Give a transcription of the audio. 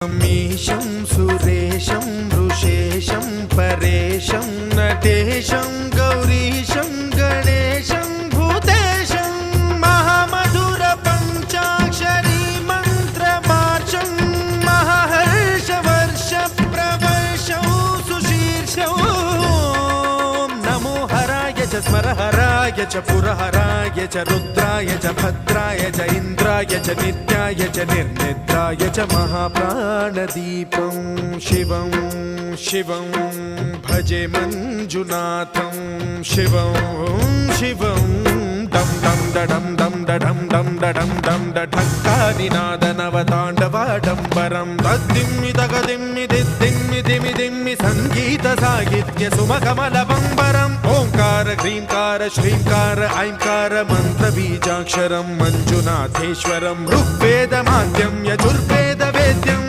मीशं सुरेशं वृषेशं परेशं नटेशं गौरीशं गणेशं भूतेशं महामधुर पञ्चाक्षरी मन्त्रमार्चं महाहर्षवर्ष प्रवर्षौ सुशीर्षौ नमो हराय च स्मरहराय च पुरहराय च रुद्राय च भद्राय च इन्द्राय च नित्याय च निर्निद्राय च महाप्राणदीपं शिवं शिवं भजे मञ्जुनाथं शिवं शिवं डं डं डडं डं डडं डं डडं डं डढक्कानिनादनवताण्डवाडम्बरं तद्दिम्मि तगदिम्मि दिद्दिम्मि दिमि दिम्मि सङ्गीतसाहित्य सुमकमलबम्बरम् ओंकार ह्रींकार श्रींकार ऐंकार मन्त्रबीजाक्षरं मञ्जुनाथेश्वरं ऋग्वेदमाद्यं यजुर्वेदवेद्यं